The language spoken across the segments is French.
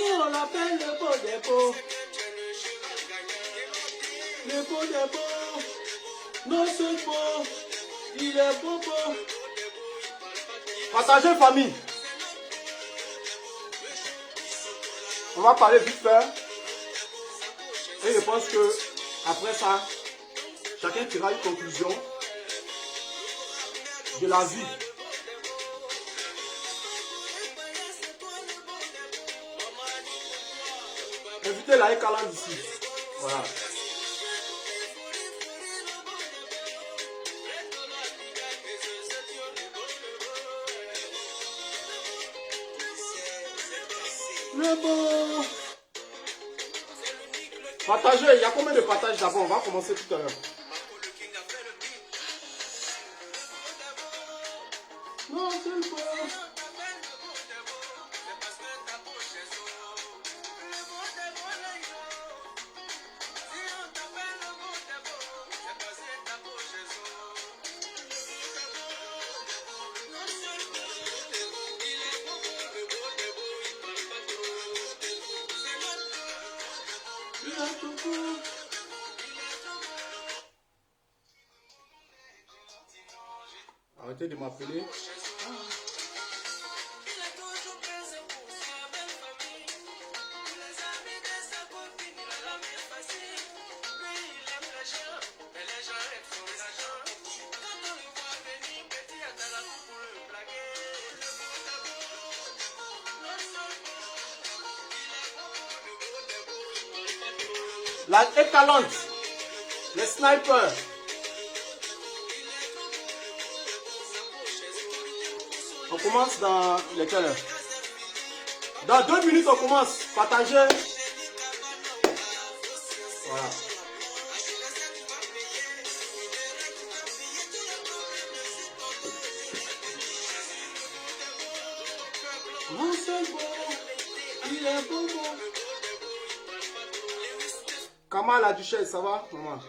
on l'appelle le beau des beaux. Le beau des beaux. Non, c'est beau. Il est beau beau. Partagez famille. On va parler vite fait. Et je pense que après ça, chacun tirera une conclusion de la vie. Invitez la Ekaland ici. Voilà. Le beau. Partagez, il y a combien de partages d'abord? On va commencer tout à l'heure. Non, c'est le beau. Arrêtez de m'appeler. La Ekaland, les snipers. On commence dans lesquels? Dans 2 minutes, on commence. Partagez. Voilà. Oh, c'est beau. Il est beau, beau. Comment la duchesse, ça va, maman?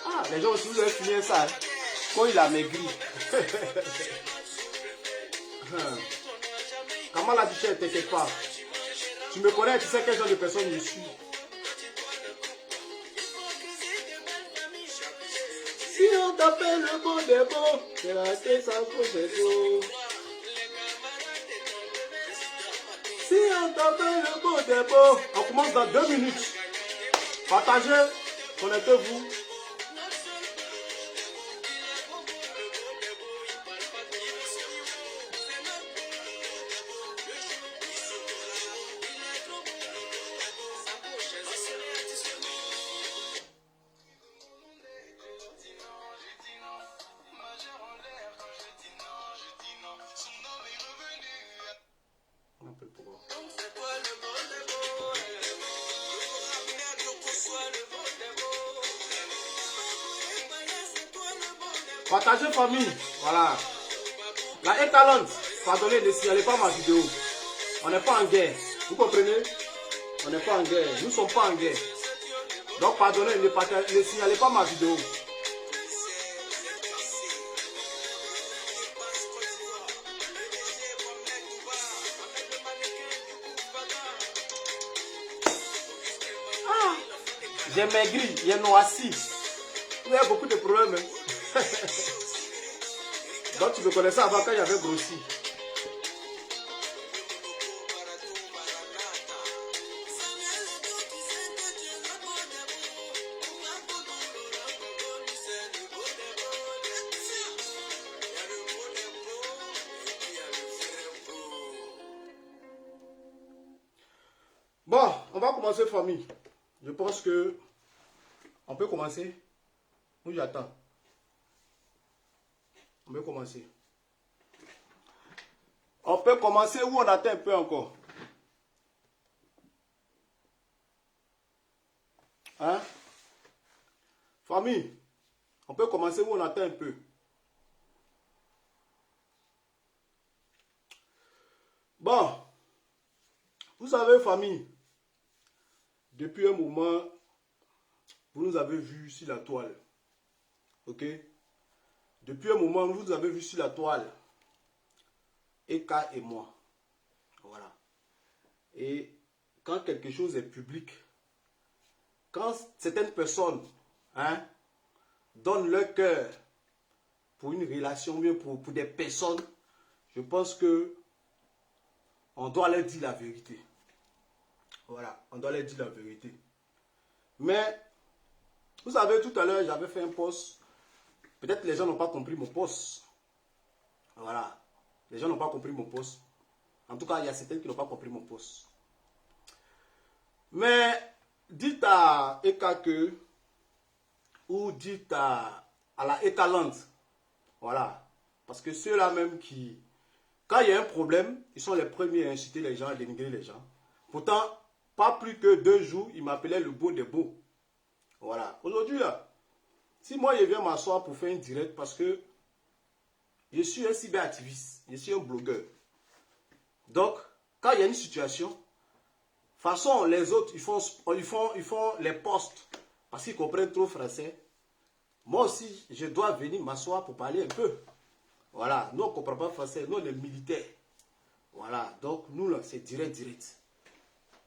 Ah, les gens aussi, vous avez fini ça. Hein? Quand il a maigri. Comment la duchesse, t'inquiète pas. Tu me connais, tu sais quel genre de personne je suis. Si on t'appelle le beau des beaux, c'est la tête sans beau. Si on t'appelle le beau des beaux, on commence dans 2 minutes. Partagez, connectez-vous. Partagez famille, voilà. La Ekaland, pardonnez, ne signalez pas ma vidéo. On n'est pas en guerre, vous comprenez? On n'est pas en guerre, nous ne sommes pas en guerre. Donc pardonnez, ne signalez pas ma vidéo. Ah, j'ai maigri, j'ai noirci. Il y a beaucoup de problèmes. Hein? Donc tu me connaissais avant quand j'avais grossi. Bon, on va commencer famille. Je pense que on peut commencer. Où j'attends. On peut commencer. On peut commencer où on attend un peu encore. Hein? Famille, on peut commencer où on attend un peu. Bon, vous savez, famille, depuis un moment, vous nous avez vus sur la toile. Ok? Depuis un moment, vous nous avez vus sur la toile. Eka et moi. Voilà. Et quand quelque chose est public, quand certaines personnes donnent leur cœur pour une relation, bien pour des personnes, je pense que on doit leur dire la vérité. Voilà, on doit leur dire la vérité. Mais, vous savez, tout à l'heure, j'avais fait un post. Peut-être les gens n'ont pas compris mon post. Voilà. Les gens n'ont pas compris mon post. En tout cas, il y a certains qui n'ont pas compris mon post. Mais, dites à Eka que, ou dites à la Eka Land. Voilà. Parce que ceux-là même qui, quand il y a un problème, ils sont les premiers à inciter les gens, à dénigrer les gens. Pourtant, pas plus que 2 jours, ils m'appelaient le beau des beaux. Voilà. Aujourd'hui, là, si moi je viens m'asseoir pour faire une direct parce que je suis un cyberactiviste, je suis un blogueur. Donc, quand il y a une situation, de toute façon, les autres, ils font les posts parce qu'ils comprennent trop français. Moi aussi, je dois venir m'asseoir pour parler un peu. Voilà, nous on ne comprend pas français, nous on est militaires. Voilà, donc nous là, c'est direct.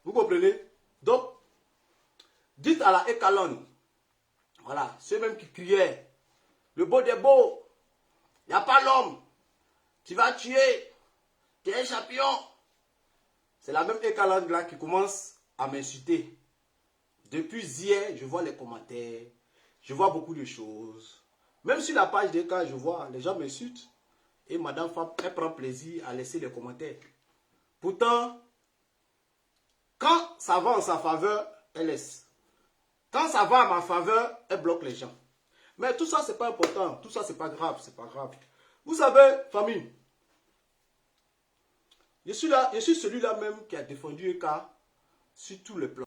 Vous comprenez? Donc, dites à la Ekalon, voilà, ceux mêmes qui criaient, le beau des beaux, il n'y a pas l'homme, tu vas tuer, tu es un champion. C'est la même Ekalon là qui commence à m'insulter. Depuis hier, je vois les commentaires, je vois beaucoup de choses. Même sur la page d'Eka, je vois, les gens m'insultent. Et Madame Fab, elle prend plaisir à laisser les commentaires. Pourtant, quand ça va en sa faveur, elle laisse. Quand ça va à ma faveur, elle bloque les gens. Mais tout ça, c'est pas important. Tout ça, c'est pas grave. C'est pas grave. Vous savez, famille, je suis celui-là même qui a défendu Eka sur tous les plans.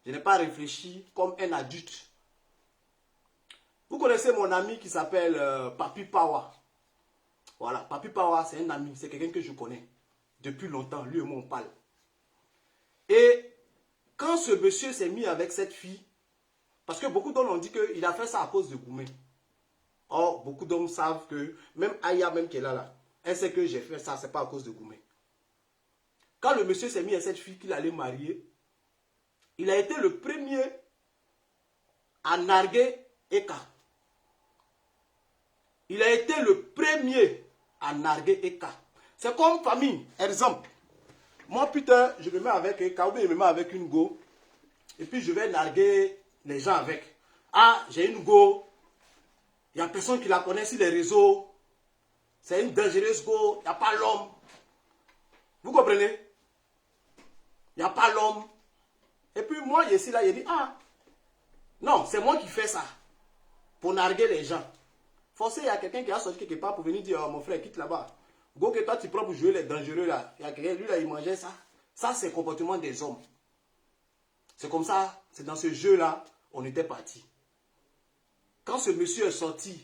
Je n'ai pas réfléchi comme un adulte. Vous connaissez mon ami qui s'appelle Papi Pawa. Voilà, Papi Pawa, c'est un ami, c'est quelqu'un que je connais depuis longtemps. Lui et moi, on parle. Et quand ce monsieur s'est mis avec cette fille, parce que beaucoup d'hommes ont dit qu'il a fait ça à cause de Goumé. Or, beaucoup d'hommes savent que, même Aya, même qu'elle est là, elle sait que j'ai fait ça, c'est pas à cause de Goumé. Quand le monsieur s'est mis à cette fille qu'il allait marier, il a été le premier à narguer Eka. Il a été le premier à narguer Eka. C'est comme famille. Exemple, moi putain, je me mets avec Eka ou bien je me mets avec une go et puis je vais narguer les gens avec. Ah, j'ai une go, il n'y a personne qui la connaît sur les réseaux, c'est une dangereuse go, il n'y a pas l'homme. Vous comprenez? Il n'y a pas l'homme. Et puis moi, je suis là, je dis, ah, non, c'est moi qui fais ça pour narguer les gens. Forcément, il y a quelqu'un qui a sorti quelque part pour venir dire, oh, mon frère, quitte là-bas. Go que toi, tu prends pour jouer les dangereux là. Il y a quelqu'un, lui là, il mangeait ça. Ça, c'est le comportement des hommes. C'est comme ça, c'est dans ce jeu-là, on était parti. Quand ce monsieur est sorti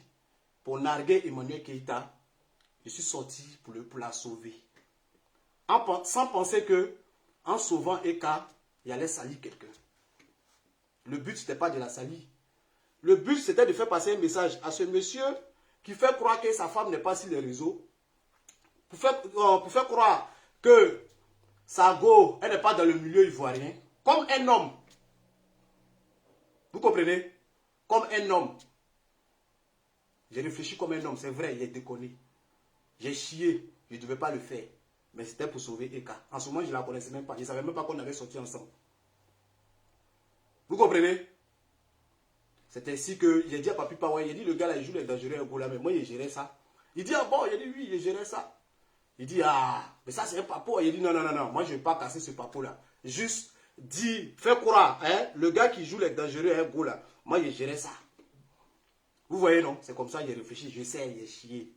pour narguer Emmanuel Keïta, je suis sorti pour la sauver. Sans penser que, en sauvant Eka, il allait salir quelqu'un. Le but, ce n'était pas de la salir. Le but, c'était de faire passer un message à ce monsieur qui fait croire que sa femme n'est pas sur les réseaux. Pour faire croire que sa go, elle n'est pas dans le milieu ivoirien. Comme un homme. Vous comprenez? Comme un homme. J'ai réfléchi comme un homme, c'est vrai, il est déconné. J'ai chié, je ne devais pas le faire. Mais c'était pour sauver Eka. En ce moment, je ne la connaissais même pas. Je ne savais même pas qu'on avait sorti ensemble. Vous comprenez? C'est ainsi que j'ai dit à Papi Pawa, il dit le gars là, il joue les dangereux au là, mais moi, il gérait ça. Il dit, ah bon, il dit oui, il gérait ça. Il dit, ah, mais ça c'est un papo. Il dit, non, non, non, non, moi je ne vais pas casser ce papo là. Juste, dis, fais croire, hein, le gars qui joue les dangereux un go là, moi, il gérait ça. Vous voyez, non? C'est comme ça, j'ai réfléchi, je sais, j'ai chié.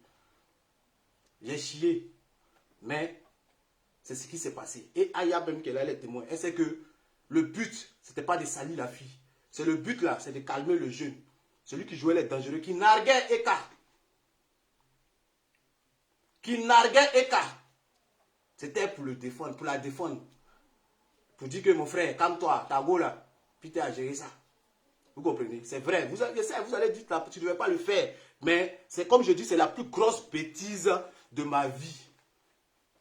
J'ai chié. Mais, c'est ce qui s'est passé. Et Aya, même qu'elle a les témoins, elle sait que le but, ce n'était pas de salir la fille. C'est le but là, c'est de calmer le jeune. Celui qui jouait les dangereux, qui narguait Eka. Qui narguait Eka. C'était pour le défendre, pour la défendre. Pour dire que mon frère, calme-toi, ta go là, puis tu as géré ça. Vous comprenez? C'est vrai. Vous allez dire là, tu ne devais pas le faire. Mais c'est comme je dis, c'est la plus grosse bêtise de ma vie.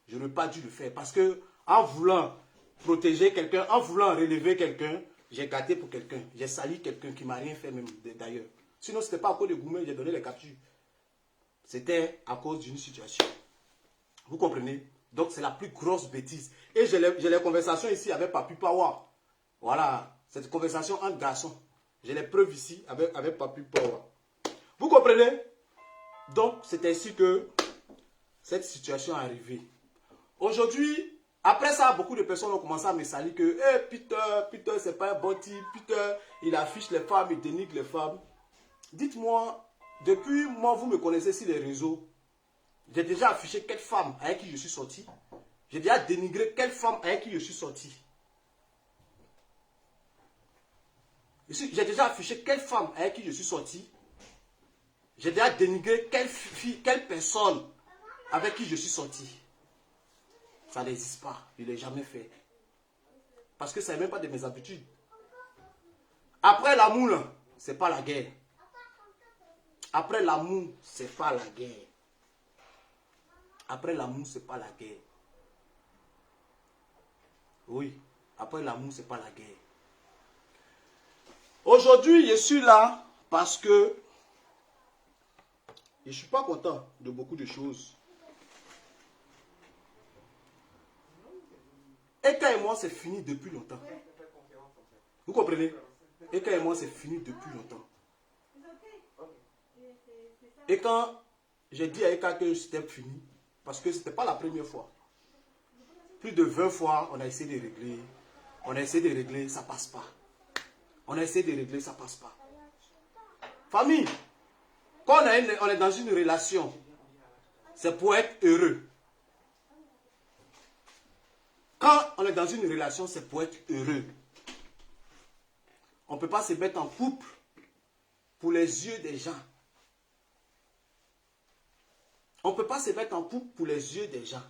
Je n'aurais pas dû le faire. Parce que en voulant protéger quelqu'un, en voulant relever quelqu'un, j'ai gâté pour quelqu'un. J'ai sali quelqu'un qui ne m'a rien fait même d'ailleurs. Sinon, ce n'était pas à cause de Goumé, j'ai donné les captures. C'était à cause d'une situation. Vous comprenez? Donc, c'est la plus grosse bêtise. Et j'ai les conversations ici avec Papi Pawa. Voilà, cette conversation entre garçons. J'ai les preuves ici avec Papi Pawa. Vous comprenez? Donc, c'est ainsi que cette situation est arrivée. Aujourd'hui, après ça, beaucoup de personnes ont commencé à me salir que Peter, c'est pas un bon type. Peter, il affiche les femmes, il dénigre les femmes. Dites-moi, depuis moi, vous me connaissez sur les réseaux. J'ai déjà affiché quelle femme avec qui je suis sorti. J'ai déjà dénigré quelle femme avec qui je suis sorti. J'ai déjà affiché quelle femme avec qui je suis sorti. J'ai déjà dénigré quelle fille, quelle personne avec qui je suis sorti. Ça n'existe pas. Je ne l'ai jamais fait. Parce que ça n'est même pas de mes habitudes. Après l'amour, ce n'est pas la guerre. Après l'amour, ce n'est pas la guerre. Après l'amour, ce n'est pas la guerre. Oui, après l'amour, ce n'est pas la guerre. Aujourd'hui, je suis là parce que je ne suis pas content de beaucoup de choses. Eka et moi, c'est fini depuis longtemps. Vous comprenez? Eka et moi, c'est fini depuis longtemps. Et quand j'ai dit à Eka que c'était fini, parce que ce n'était pas la première fois. Plus de 20 fois, on a essayé de régler. On a essayé de régler, ça ne passe pas. On a essayé de régler, ça ne passe pas. Famille, quand on est dans une relation, c'est pour être heureux. Quand on est dans une relation, c'est pour être heureux. On ne peut pas se mettre en couple pour les yeux des gens. On ne peut pas se mettre en couple pour les yeux des gens.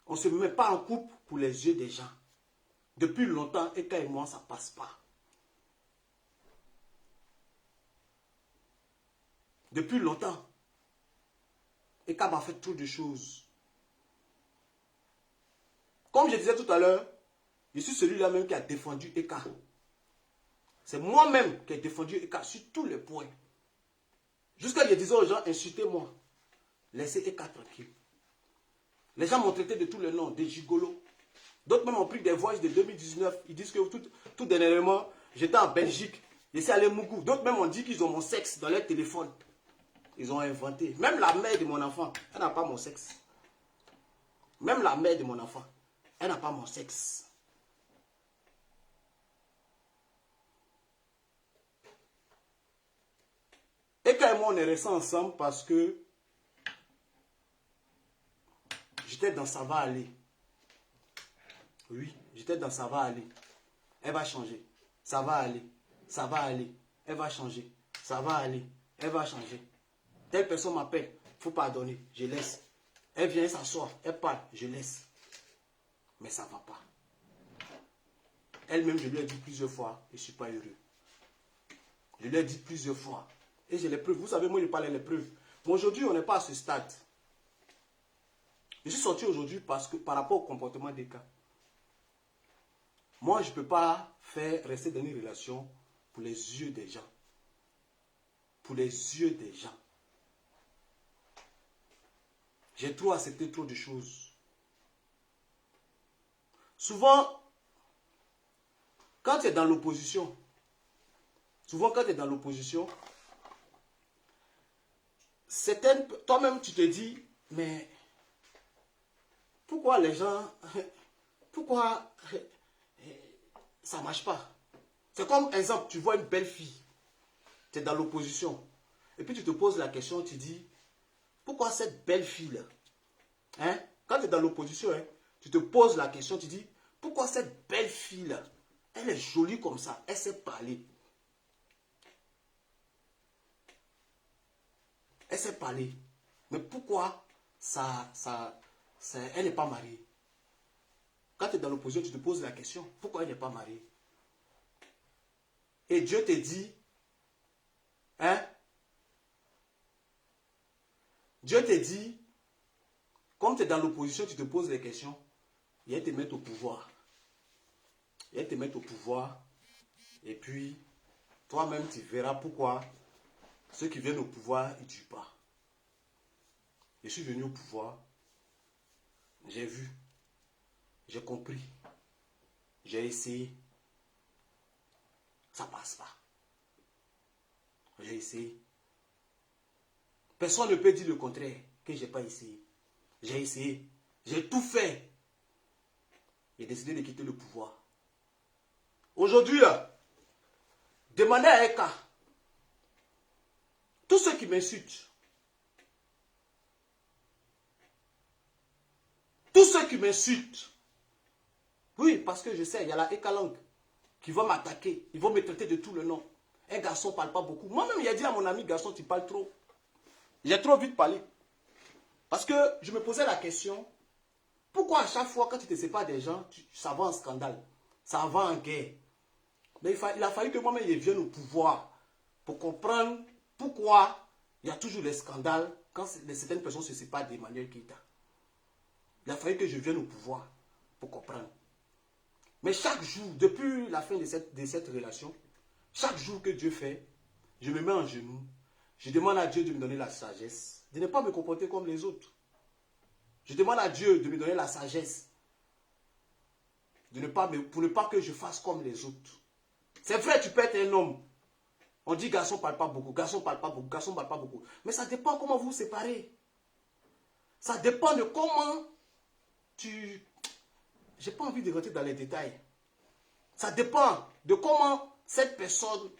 On ne se met pas en couple pour les yeux des gens. Depuis longtemps, Eka et moi, ça ne passe pas. Depuis longtemps, Eka m'a fait trop de choses. Comme je disais tout à l'heure, je suis celui-là même qui a défendu Eka. C'est moi-même qui ai défendu Eka sur tous les points. Jusqu'à ce que je disais aux gens, insultez-moi. Laissez Eka tranquille. Les gens m'ont traité de tous les noms, des gigolos. D'autres même ont pris des voyages de 2019. Ils disent que tout dernièrement, j'étais en Belgique. J'étais allé à Mougou. D'autres même ont dit qu'ils ont mon sexe dans leur téléphone. Ils ont inventé. Même la mère de mon enfant, elle n'a pas mon sexe. Même la mère de mon enfant, elle n'a pas mon sexe. Eka et moi, on est restés ensemble parce que j'étais dans ça va aller. Oui, j'étais dans ça va aller. Elle va changer. Ça va aller. Ça va aller. Elle va changer. Ça va aller. Elle va changer. Telle personne m'appelle. Il faut pardonner. Je laisse. Elle vient s'asseoir. Elle parle. Je laisse. Mais ça ne va pas. Elle-même, je lui ai dit plusieurs fois. Je ne suis pas heureux. Je lui ai dit plusieurs fois. Et j'ai les preuves. Vous savez, moi, je parlais des preuves. Mais aujourd'hui, on n'est pas à ce stade. Je suis sorti aujourd'hui parce que par rapport au comportement des cas. Moi, je ne peux pas rester dans une relation pour les yeux des gens. Pour les yeux des gens. J'ai trop accepté trop de choses. Souvent, quand tu es dans l'opposition, toi-même tu te dis, mais pourquoi les gens, pourquoi ça ne marche pas? C'est comme, exemple, tu vois une belle fille, tu es dans l'opposition, et puis tu te poses la question, tu dis, pourquoi cette belle fille-là, hein? Quand tu es dans l'opposition, hein, tu te poses la question, tu dis, pourquoi cette belle fille-là, elle est jolie comme ça, elle sait parler. Elle sait parler. Mais pourquoi elle n'est pas mariée? Quand tu es dans l'opposition, tu te poses la question, pourquoi elle n'est pas mariée? Et Dieu te dit, hein? Dieu te dit, comme tu es dans l'opposition, tu te poses les questions, il va te mettre au pouvoir. Il va te mettre au pouvoir. Et puis, toi-même, tu verras pourquoi ceux qui viennent au pouvoir, ils ne tuent pas. Je suis venu au pouvoir. J'ai vu. J'ai compris. J'ai essayé. Ça ne passe pas. J'ai essayé. Personne ne peut dire le contraire, que je n'ai pas essayé. J'ai essayé. J'ai tout fait. J'ai décidé de quitter le pouvoir. Aujourd'hui, demandez à Eka. Tous ceux qui m'insultent. Tous ceux qui m'insultent. Oui, parce que je sais, il y a la Eka langue qui va m'attaquer. Ils vont me traiter de tout le nom. Un garçon ne parle pas beaucoup. Moi-même, il a dit à mon ami, garçon, tu parles trop. J'ai trop vite parlé. Parce que je me posais la question, pourquoi à chaque fois quand tu te sépares des gens, ça va en scandale, ça va en guerre? Mais il a fallu que moi-même je vienne au pouvoir pour comprendre pourquoi il y a toujours des scandales quand certaines personnes se séparent d'Emmanuel Keïta. Il a fallu que je vienne au pouvoir pour comprendre. Mais chaque jour, depuis la fin de cette relation, chaque jour que Dieu fait, je me mets en genoux, je demande à Dieu de me donner la sagesse, de ne pas me comporter comme les autres. Je demande à Dieu de me donner la sagesse, pour ne pas que je fasse comme les autres. C'est vrai, tu peux être un homme. On dit garçon ne parle pas beaucoup, garçon ne parle pas beaucoup, garçon ne parle pas beaucoup. Mais ça dépend comment vous vous séparez. Ça dépend de comment tu... J'ai pas envie de rentrer dans les détails. Ça dépend de comment cette personne...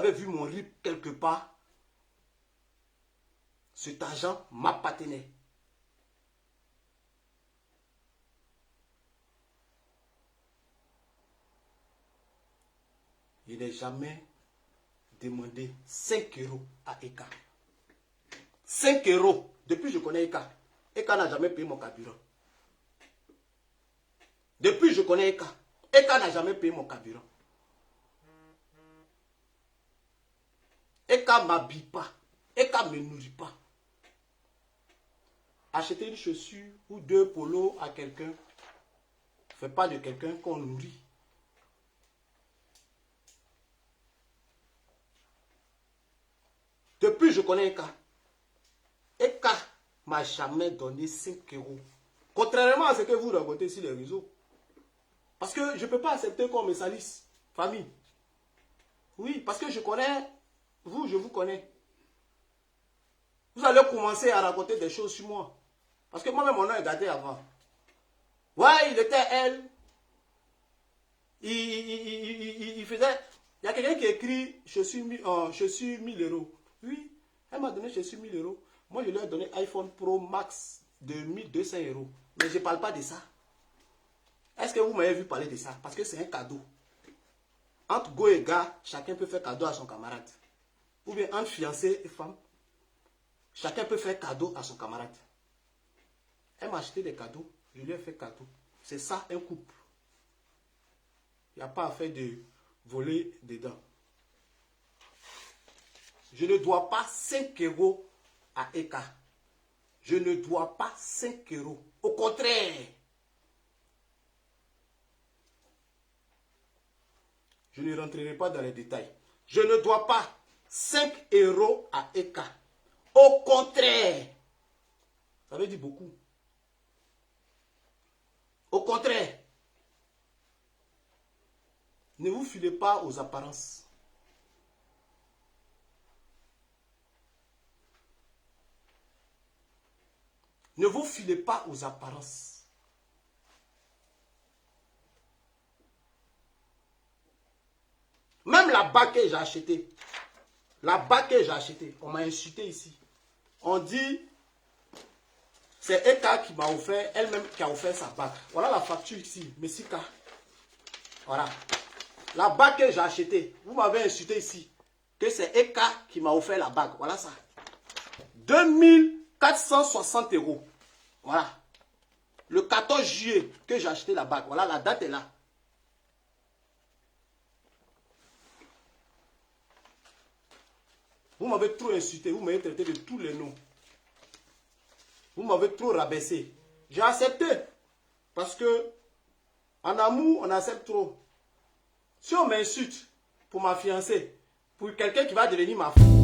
avez vu mon RIP quelque part, cet argent m'appartenait. Je n'ai jamais demandé 5 euros à Eka. 5 euros. Depuis que je connais Eka. Eka n'a jamais payé mon carburant. Depuis que je connais Eka. Eka n'a jamais payé mon carburant. Eka ne m'habille pas. Eka ne me nourrit pas. Acheter une chaussure ou 2 polos à quelqu'un ne fait pas de quelqu'un qu'on nourrit. Depuis que je connais Eka, Eka ne m'a jamais donné 5 euros. Contrairement à ce que vous racontez sur les réseaux. Parce que je ne peux pas accepter qu'on me salisse. Famille. Oui, parce que je connais, vous, je vous connais. Vous allez commencer à raconter des choses sur moi. Parce que moi-même, mon nom est gâté avant. Ouais, il était elle. Il faisait... Il y a quelqu'un qui écrit, je suis 1000 euros. Oui, elle m'a donné, je suis 1000 euros. Moi, je lui ai donné iPhone Pro Max de 1200 euros. Mais je ne parle pas de ça. Est-ce que vous m'avez vu parler de ça? Parce que c'est un cadeau. Entre go et gars, chacun peut faire cadeau à son camarade. Ou bien entre fiancé et femme, chacun peut faire cadeau à son camarade. Elle m'a acheté des cadeaux, je lui ai fait cadeau. C'est ça un couple. Il n'y a pas à faire de voler dedans. Je ne dois pas 5 euros à Eka. Je ne dois pas 5 euros. Au contraire. Je ne rentrerai pas dans les détails. Je ne dois pas 5 euros à Eka. Au contraire. Ça veut dire beaucoup. Au contraire. Ne vous filez pas aux apparences. Ne vous filez pas aux apparences. Même la bague que j'ai achetée, on m'a insulté ici. On dit, c'est Eka qui m'a offert, elle-même qui a offert sa bague. Voilà la facture ici, Messika. Voilà. La bague que j'ai achetée, vous m'avez insulté ici, que c'est Eka qui m'a offert la bague. Voilà ça. 2460 euros. Voilà. Le 14 juillet que j'ai acheté la bague. Voilà, la date est là. Vous m'avez trop insulté, vous m'avez traité de tous les noms. Vous m'avez trop rabaissé. J'ai accepté. Parce que en amour, on accepte trop. Si on m'insulte pour ma fiancée, pour quelqu'un qui va devenir ma femme,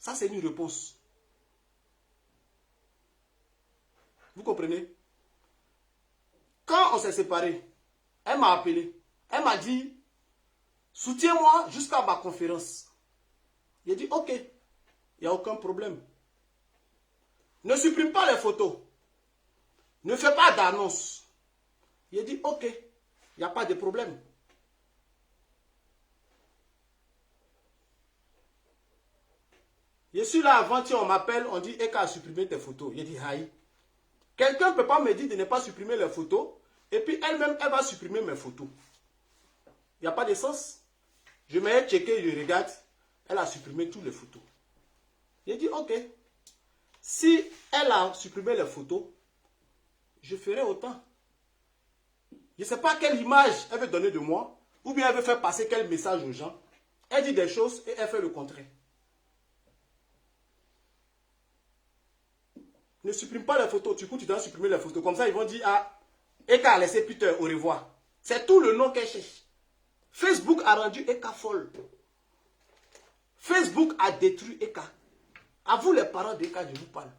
Ça, c'est une réponse. Vous comprenez? Quand on s'est séparés, elle m'a appelé. Elle m'a dit, soutiens-moi jusqu'à ma conférence. J'ai dit, ok, il n'y a aucun problème. Ne supprime pas les photos. Ne fais pas d'annonce. J'ai dit, ok, il n'y a pas de problème. Je suis là avant-hier, on m'appelle, on dit, Eka a supprimé tes photos. J'ai dit, aïe. Quelqu'un ne peut pas me dire de ne pas supprimer les photos, et puis elle-même, elle va supprimer mes photos. Il n'y a pas de sens. Je m'ai checké, je regarde, elle a supprimé toutes les photos. J'ai dit, ok. Si elle a supprimé les photos, je ferai autant. Je ne sais pas quelle image elle veut donner de moi, ou bien elle veut faire passer quel message aux gens. Elle dit des choses et elle fait le contraire. Ne supprime pas les photos. Du coup, tu dois supprimer les photos. Comme ça, ils vont dire, ah, Eka a laissé Peter, au revoir. C'est tout le nom qu'elle cherche. Facebook a rendu Eka folle. Facebook a détruit Eka. À vous les parents d'Eka, je vous parle.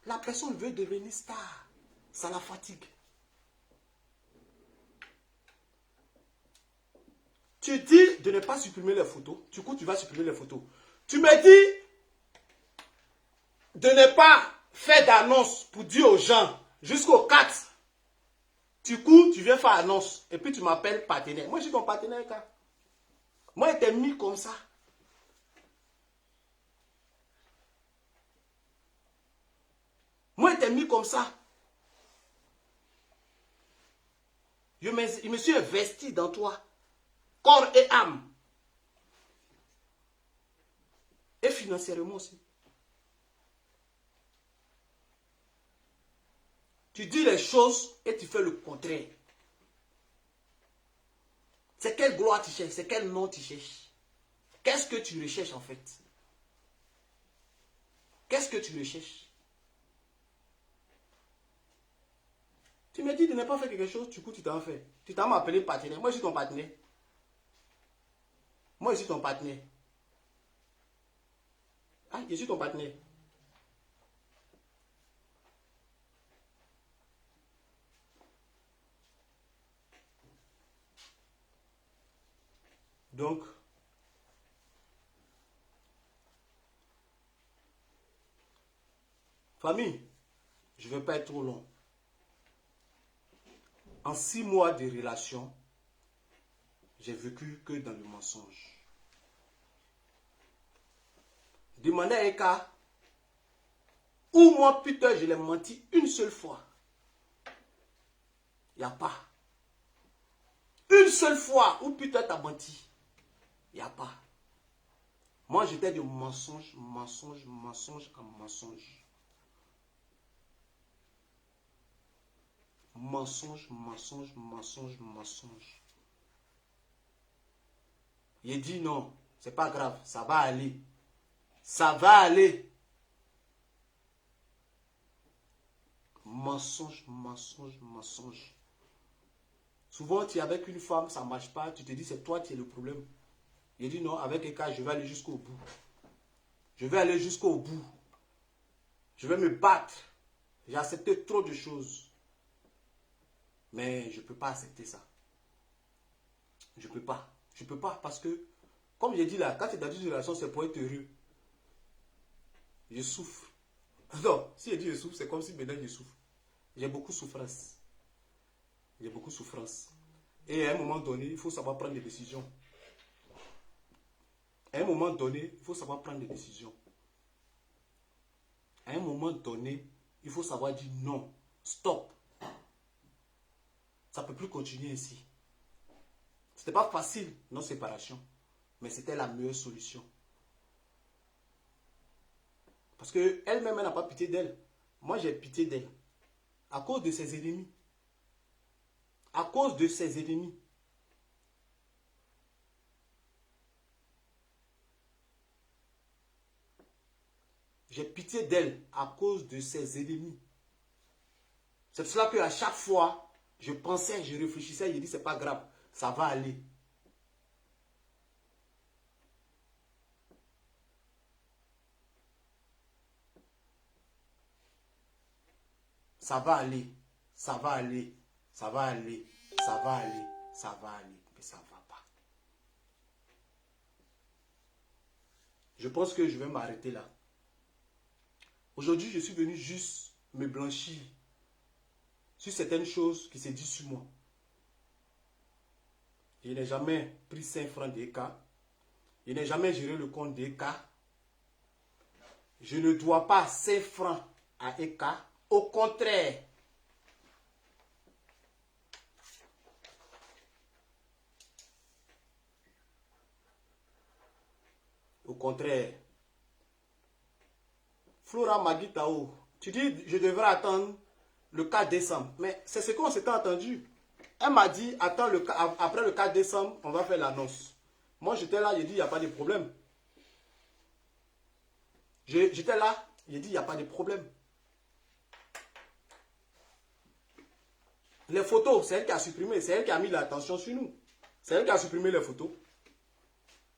La personne veut devenir star. Ça la fatigue. Tu dis de ne pas supprimer les photos. Du coup, tu vas supprimer les photos. Tu me dis de ne pas faire d'annonce pour dire aux gens jusqu'au 4. Du coup, tu viens faire annonce. Et puis, tu m'appelles partenaire. Moi, je suis ton partenaire, car. Moi, je t'ai mis comme ça. Moi, je t'ai mis comme ça. Je me suis investi dans toi. Corps et âme. Et financièrement aussi. Tu dis les choses et tu fais le contraire. C'est quelle gloire tu cherches? C'est quel nom tu cherches? Qu'est-ce que tu recherches en fait? Qu'est-ce que tu recherches? Tu me dis de ne pas faire quelque chose, du coup tu t'en fais. Tu t'en m'as appelé partenaire. Moi je suis ton partenaire. Moi je suis ton partenaire. Ah, je suis ton partenaire. Donc, famille, je ne vais pas être trop long. En 6 mois de relation, j'ai vécu que dans le mensonge. Demandez à Eka, ou moi, putain, je l'ai menti une seule fois. Il n'y a pas. Une seule fois où putain t'as menti. Il n'y a pas. Moi, j'étais de mensonge, mensonge, mensonge en mensonge. Mensonge, mensonge, mensonge, mensonge. Il dit non, c'est pas grave, ça va aller. Ça va aller. Mensonge, mensonge, mensonge. Souvent, tu es avec une femme, ça ne marche pas, tu te dis c'est toi qui es le problème. Il dit non, avec Eka, je vais aller jusqu'au bout. Je vais aller jusqu'au bout. Je vais me battre. J'ai accepté trop de choses. Mais je ne peux pas accepter ça. Je ne peux pas. Je ne peux pas parce que, comme j'ai dit là, quand tu es dans une relation, c'est pour être heureux. Je souffre. Non, si je dis je souffre, c'est comme si maintenant je souffre. J'ai beaucoup de souffrance. J'ai beaucoup de souffrance. Et à un moment donné, il faut savoir prendre des décisions. À un moment donné, il faut savoir prendre des décisions. À un moment donné, il faut savoir dire non. Stop. Ça ne peut plus continuer ainsi. Ce n'était pas facile, nos séparations. Mais c'était la meilleure solution. Parce qu'elle-même, elle n'a pas pitié d'elle. Moi, j'ai pitié d'elle. À cause de ses ennemis. À cause de ses ennemis. J'ai pitié d'elle à cause de ses ennemis. C'est pour cela qu'à chaque fois, je pensais, je réfléchissais, je dis, c'est pas grave, ça va aller. Ça va aller. Ça va aller. Ça va aller. Ça va aller. Ça va aller. Mais ça ne va pas. Je pense que je vais m'arrêter là. Aujourd'hui, je suis venu juste me blanchir sur certaines choses qui se disent sur moi. Je n'ai jamais pris 5 francs d'EK. Je n'ai jamais géré le compte d'EK. Je ne dois pas 5 francs à EK. Au contraire. Au contraire. Flora Magitao, tu dis je devrais attendre le 4 décembre. Mais c'est ce qu'on s'était entendu. Elle m'a dit, attends, après le 4 décembre, on va faire l'annonce. Moi, j'étais là, j'ai dit, il n'y a pas de problème. J'étais là, j'ai dit, il n'y a pas de problème. Les photos, c'est elle qui a supprimé, c'est elle qui a mis l'attention sur nous. C'est elle qui a supprimé les photos.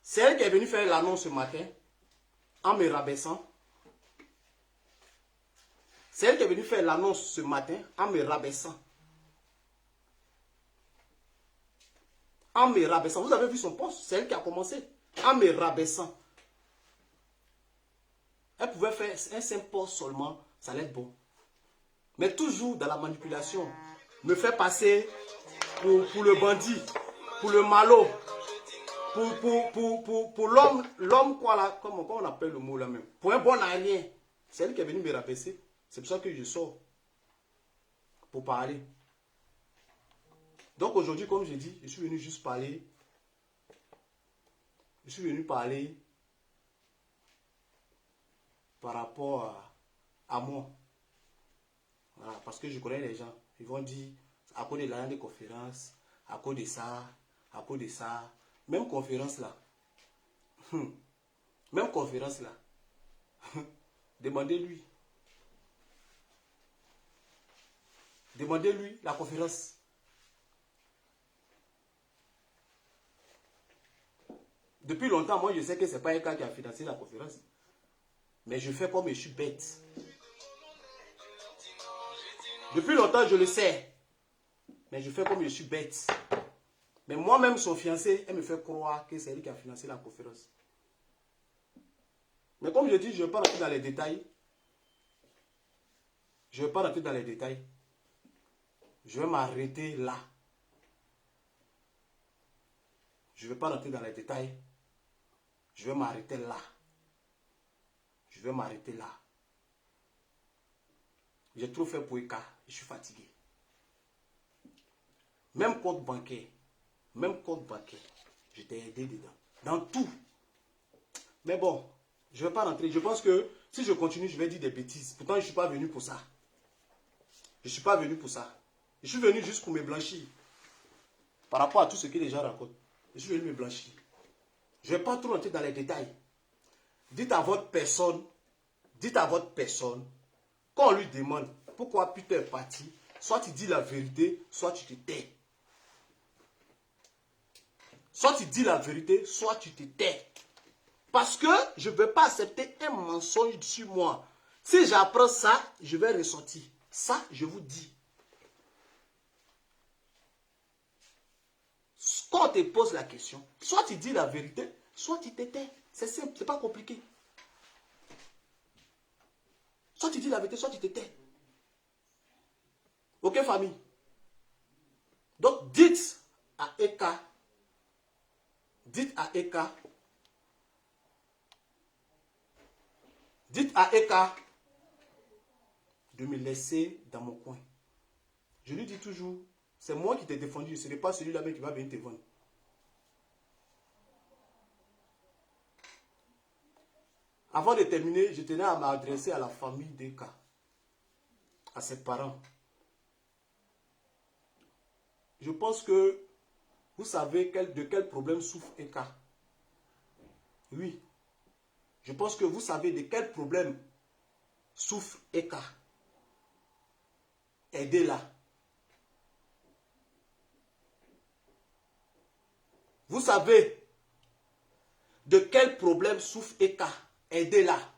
C'est elle qui est venue faire l'annonce ce matin, en me rabaissant. C'est elle qui est venue faire l'annonce ce matin, en me rabaissant. En me rabaissant. Vous avez vu son poste, c'est elle qui a commencé. En me rabaissant. Elle pouvait faire un simple poste seulement, ça allait être bon. Mais toujours dans la manipulation. Me faire passer pour le bandit, pour le malot, pour l'homme quoi là, comment on appelle le mot là même. Pour un bon alien. C'est elle qui est venue me rabaisser. C'est pour ça que je sors. Pour parler. Donc aujourd'hui, comme j'ai dit, je suis venu juste parler. Je suis venu parler par rapport à moi. Voilà, parce que je connais les gens. Ils vont dire, à cause de l'année de conférence, à cause de ça, à cause de ça. Même conférence là. Même conférence là. Demandez-lui. Demandez-lui la conférence. Depuis longtemps, moi je sais que ce n'est pas un cas qui a financé la conférence. Mais je fais comme je suis bête. Depuis longtemps, je le sais. Mais je fais comme je suis bête. Mais moi-même, son fiancé, elle me fait croire que c'est lui qui a financé la conférence. Mais comme je dis, je ne vais pas rentrer dans les détails. Je ne vais pas rentrer dans les détails. Je vais m'arrêter là. Je ne vais pas rentrer dans les détails. Je vais m'arrêter là. Je vais m'arrêter là. J'ai trop fait pour EK. Je suis fatigué. Même compte bancaire. Même compte bancaire. Je t'ai aidé dedans. Dans tout. Mais bon, je ne vais pas rentrer. Je pense que si je continue, je vais dire des bêtises. Pourtant, je ne suis pas venu pour ça. Je ne suis pas venu pour ça. Je suis venu juste pour me blanchir. Par rapport à tout ce que les gens racontent. Je suis venu me blanchir. Je ne vais pas trop rentrer dans les détails. Dites à votre personne, quand on lui demande pourquoi Peter est parti, soit tu dis la vérité, soit tu te tais. Soit tu dis la vérité, soit tu te tais. Parce que je ne vais pas accepter un mensonge sur moi. Si j'apprends ça, je vais ressortir. Ça, je vous dis. Quand on te pose la question, soit tu dis la vérité, soit tu te tais. C'est simple, c'est pas compliqué. Soit tu dis la vérité, soit tu te tais. Ok, famille? Donc, dites à Eka de me laisser dans mon coin. Je lui dis toujours, c'est moi qui t'ai défendu, ce n'est pas celui-là qui va venir te vendre. Avant de terminer, je tenais à m'adresser à la famille d'Eka, à ses parents. Je pense que vous savez de quel problème souffre Eka. Oui. Je pense que vous savez de quel problème souffre Eka. Aidez-la. Vous savez de quel problème souffre Eka. Aidez-la.